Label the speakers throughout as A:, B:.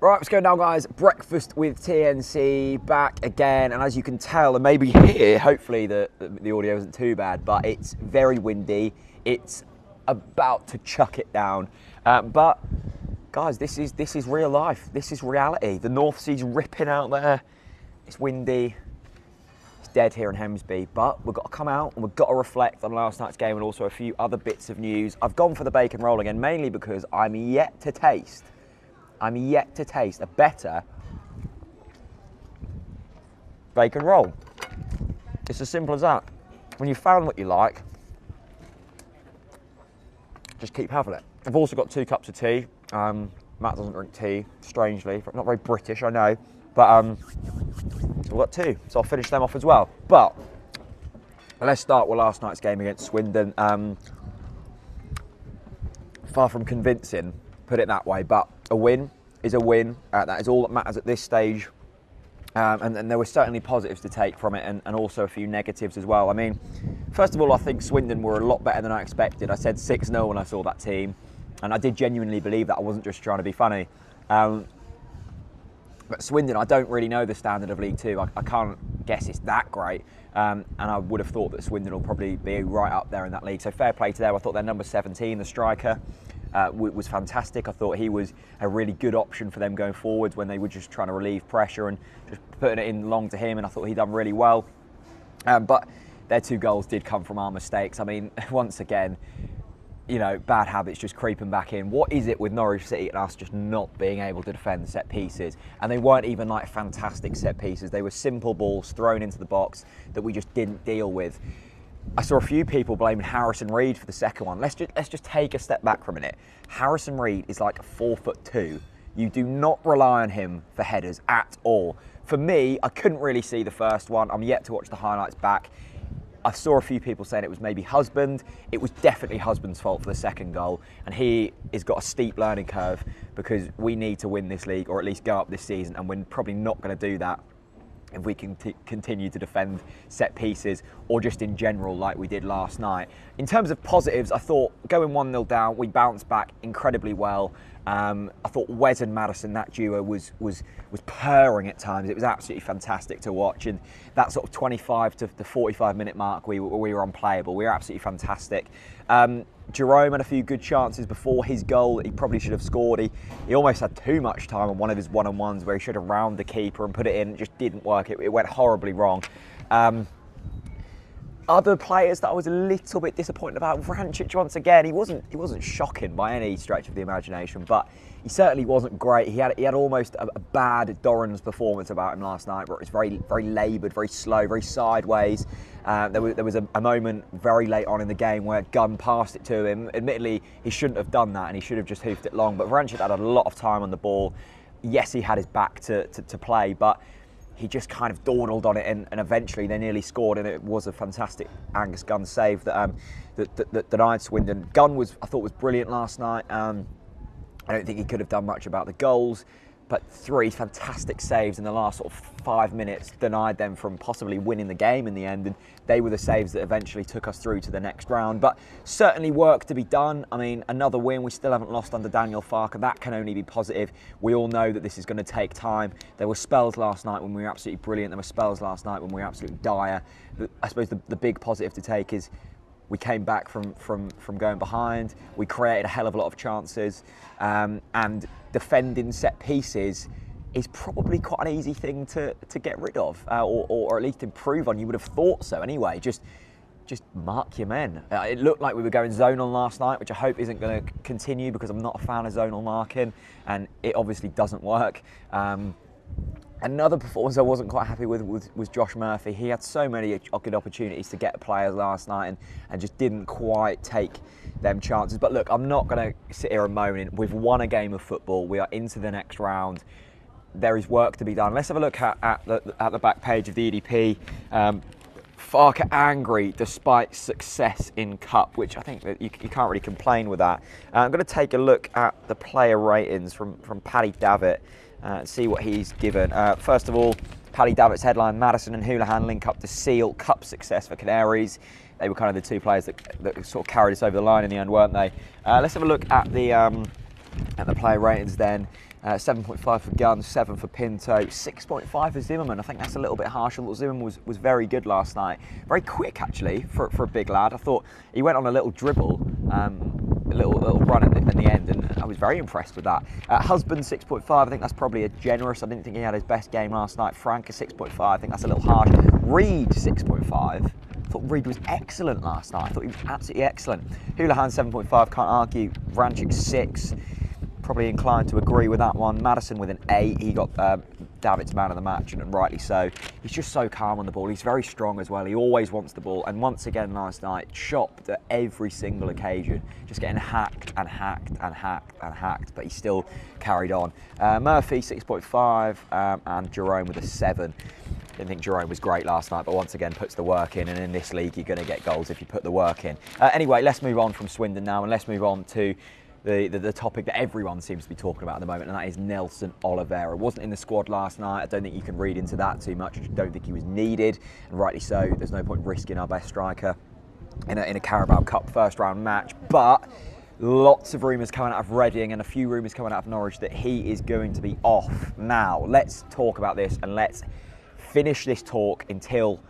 A: Right, let's go now, guys. Breakfast with TNC back again, and as you can tell, and maybe hear, hopefully the audio isn't too bad, but it's very windy. It's about to chuck it down, but guys, this is real life. This is reality. The North Sea's ripping out there. It's windy. It's dead here in Hemsby, but we've got to come out and we've got to reflect on last night's game and also a few other bits of news. I've gone for the bacon roll again, mainly because I'm yet to taste a better bacon roll. It's as simple as that. When you've found what you like, just keep having it. I've also got 2 cups of tea. Matt doesn't drink tea, strangely. Not very British, I know. But so I've got 2, so I'll finish them off as well. But let's start with last night's game against Swindon. Far from convincing, put it that way, but a win is a win. That is all that matters at this stage. And there were certainly positives to take from it and also a few negatives as well. I mean, first of all, I think Swindon were a lot better than I expected. I said 6-0 when I saw that team, and I did genuinely believe that. I wasn't just trying to be funny. But Swindon, I don't really know the standard of League Two. I can't guess it's that great. And I would have thought that Swindon will probably be right up there in that league. So fair play to them. I thought their number 17, the striker, was fantastic. I thought he was a really good option for them going forwards when they were just trying to relieve pressure and just putting it in long to him, and I thought he'd done really well. But their 2 goals did come from our mistakes. I mean, once again, you know, bad habits just creeping back in. What is it with Norwich City and us just not being able to defend set pieces? And they weren't even like fantastic set pieces. They were simple balls thrown into the box that we just didn't deal with. I saw a few people blaming Harrison Reed for the second one. Let's just take a step back for a minute. Harrison Reed is like 4'2". You do not rely on him for headers at all. For me, I couldn't really see the first one. I'm yet to watch the highlights back. I saw a few people saying it was maybe Husband. It was definitely Husband's fault for the second goal, and he has got a steep learning curve because we need to win this league or at least go up this season, and we're probably not going to do that if we can continue to defend set pieces or just in general like we did last night. In terms of positives, I thought going 1-0 down, we bounced back incredibly well. I thought Wes and Madison, that duo was purring at times. It was absolutely fantastic to watch, and that sort of 25 to the 45 minute mark we were unplayable. We were absolutely fantastic. Jerome had a few good chances before his goal that he probably should have scored. He almost had too much time on one of his one-on-ones where he should have rounded the keeper and put it in. It just didn't work. It went horribly wrong. Other players that I was a little bit disappointed about, Vrancic once again, he wasn't shocking by any stretch of the imagination, but he certainly wasn't great. He had almost a bad Doran's performance about him last night, where it was very laboured, very slow, very sideways. There was a moment very late on in the game where Gunn passed it to him. Admittedly, he shouldn't have done that and he should have just hoofed it long, but Vrancic had a lot of time on the ball. Yes, he had his back to play, but he just kind of dawdled on it, and eventually they nearly scored, and it was a fantastic Angus Gunn save that denied Swindon. Gunn I thought was brilliant last night. I don't think he could have done much about the goals, but 3 fantastic saves in the last sort of 5 minutes denied them from possibly winning the game in the end, and they were the saves that eventually took us through to the next round. But certainly work to be done. I mean, another win. We still haven't lost under Daniel Farke. That can only be positive. We all know that this is going to take time. There were spells last night when we were absolutely brilliant. There were spells last night when we were absolutely dire. I suppose the big positive to take is we came back from going behind. We created a hell of a lot of chances, and defending set pieces is probably quite an easy thing to get rid of, or at least improve on. You would have thought so anyway. Just mark your men. It looked like we were going zonal last night, which I hope isn't going to continue because I'm not a fan of zonal marking, and it obviously doesn't work. Another performance I wasn't quite happy with was Josh Murphy. He had so many good opportunities to get players last night and just didn't quite take them chances. But look, I'm not going to sit here and moan. We've won a game of football. We are into the next round. There is work to be done. Let's have a look at the back page of the EDP. Farke angry despite success in Cup, which I think that you can't really complain with that. I'm going to take a look at the player ratings from Paddy Davitt. See what he's given. First of all, Paddy Davitt's headline: Madison and Houlihan link up to seal Cup success for Canaries. They were kind of the 2 players that sort of carried us over the line in the end, weren't they? Let's have a look at the player ratings then. 7.5 for Gunn, 7 for Pinto, 6.5 for Zimmerman. I think that's a little bit harsh. I thought Zimmerman was very good last night. Very quick, actually, for a big lad. I thought he went on a little dribble, a little run in the end, and I was very impressed with that. Husband, 6.5. I think that's probably a generous. I didn't think he had his best game last night. Frank, a 6.5. I think that's a little harsh. Reed, 6.5. I thought Reed was excellent last night. I thought he was absolutely excellent. Houlihan, 7.5. Can't argue. Vrancic, 6. Probably inclined to agree with that one. Madison with an 8. He got David's man of the match, and rightly so. He's just so calm on the ball. He's very strong as well. He always wants the ball. And once again last night, chopped at every single occasion. Just getting hacked and hacked and hacked and hacked. But he still carried on. Murphy, 6.5. And Jerome with a 7. Didn't think Jerome was great last night, but once again puts the work in, and in this league you're going to get goals if you put the work in. Anyway, let's move on from Swindon now, and let's move on to the topic that everyone seems to be talking about at the moment, and that is Nelson Oliveira. Wasn't in the squad last night. I don't think you can read into that too much. I don't think he was needed, and rightly so. There's no point risking our best striker in a Carabao Cup first round match, but lots of rumours coming out of Reading and a few rumours coming out of Norwich that he is going to be off. Now, let's talk about this, and let's finish this talk until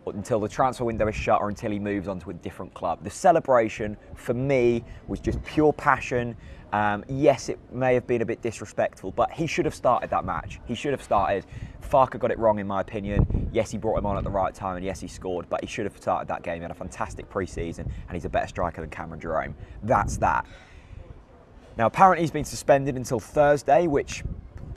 A: the transfer window is shut, or until he moves on to a different club. The celebration for me was just pure passion. Yes, it may have been a bit disrespectful, but he should have started that match. He should have started. Farke got it wrong in my opinion. Yes, he brought him on at the right time, and yes, he scored, but he should have started that game. He had a fantastic pre-season, and he's a better striker than Cameron Jerome. That's that. Now, apparently he's been suspended until Thursday, which,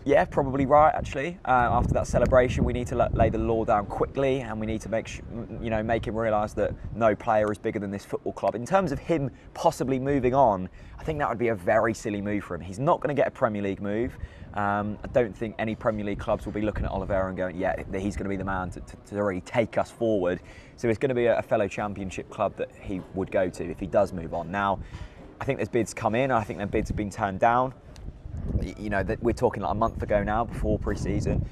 A: yeah, probably right, actually. After that celebration, we need to lay the law down quickly, and we need to make him realise that no player is bigger than this football club. In terms of him possibly moving on, I think that would be a very silly move for him. He's not going to get a Premier League move. I don't think any Premier League clubs will be looking at Oliveira and going, yeah, he's going to be the man to really take us forward. So it's going to be a fellow Championship club that he would go to if he does move on. Now, I think there's bids come in. I think their bids have been turned down. You know, that we're talking like a month ago now, before pre-season.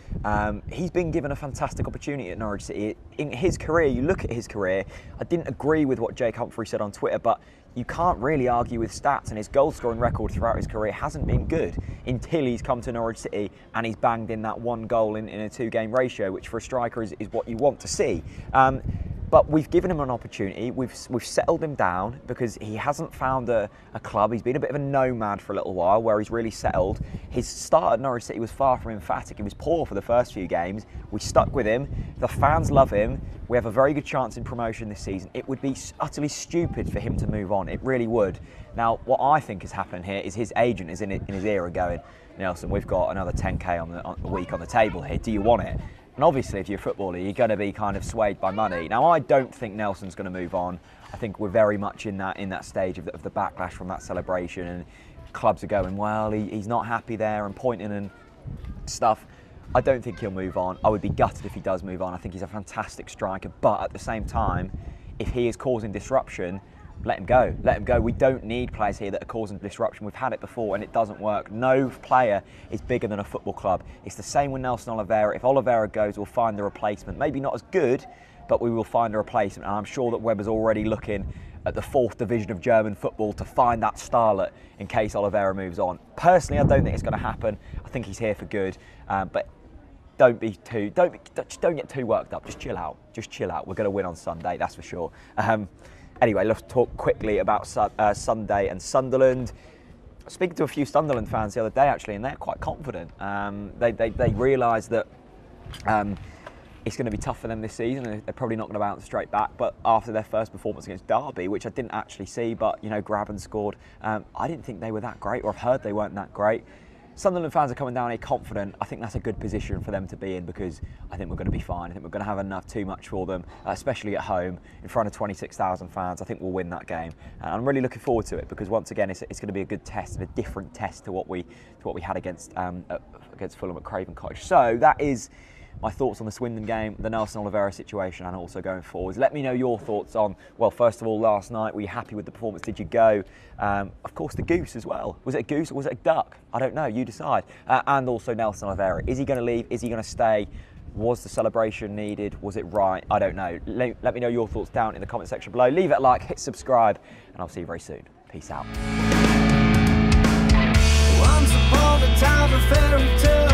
A: He's been given a fantastic opportunity at Norwich City. In his career, you look at his career, I didn't agree with what Jake Humphrey said on Twitter, but you can't really argue with stats, and his goal-scoring record throughout his career hasn't been good until he's come to Norwich City and he's banged in that 1 goal in a 2-game ratio, which for a striker is what you want to see. But we've given him an opportunity. We've settled him down because he hasn't found a club. He's been a bit of a nomad for a little while, where he's really settled. His start at Norwich City was far from emphatic. He was poor for the first few games. We stuck with him. The fans love him. We have a very good chance in promotion this season. It would be utterly stupid for him to move on. It really would. Now, what I think is happening here is his agent is in his ear going, Nelson, we've got another 10k on the week on the table here. Do you want it? And obviously, if you're a footballer, you're going to be kind of swayed by money. Now, I don't think Nelson's going to move on. I think we're very much in that stage of the backlash from that celebration, and clubs are going, well, he's not happy there, and pointing and stuff. I don't think he'll move on. I would be gutted if he does move on. I think he's a fantastic striker, but at the same time, if he is causing disruption, let him go. Let him go. We don't need players here that are causing disruption. We've had it before and it doesn't work. No player is bigger than a football club. It's the same with Nelson Oliveira. If Oliveira goes, we'll find the replacement. Maybe not as good, but we will find a replacement. And I'm sure that Webber's already looking at the 4th division of German football to find that starlet in case Oliveira moves on. Personally, I don't think it's going to happen. I think he's here for good. But don't get too worked up. Just chill out. Just chill out. We're going to win on Sunday, that's for sure. Anyway, let's talk quickly about Sunday and Sunderland. Speaking to a few Sunderland fans the other day, actually, and they're quite confident. They realise that it's going to be tough for them this season, and they're probably not going to bounce straight back. But after their first performance against Derby, which I didn't actually see, but Graben scored, I didn't think they were that great, or I've heard they weren't that great. Sunderland fans are coming down here confident. I think that's a good position for them to be in, because I think we're going to be fine. I think we're going to have too much for them, especially at home in front of 26,000 fans. I think we'll win that game, and I'm really looking forward to it, because once again, it's going to be a good test, and a different test to what we had against Fulham at Craven Cottage. So that is my thoughts on the Swindon game, the Nelson Oliveira situation, and also going forwards. Let me know your thoughts on, well, first of all, last night, were you happy with the performance? Did you go? Of course, the goose as well. Was it a goose or was it a duck? I don't know, you decide. And also Nelson Oliveira. Is he going to leave? Is he going to stay? Was the celebration needed? Was it right? I don't know. Let me know your thoughts down in the comment section below. Leave it a like, hit subscribe, and I'll see you very soon. Peace out.
B: Once upon a time a fairy tale.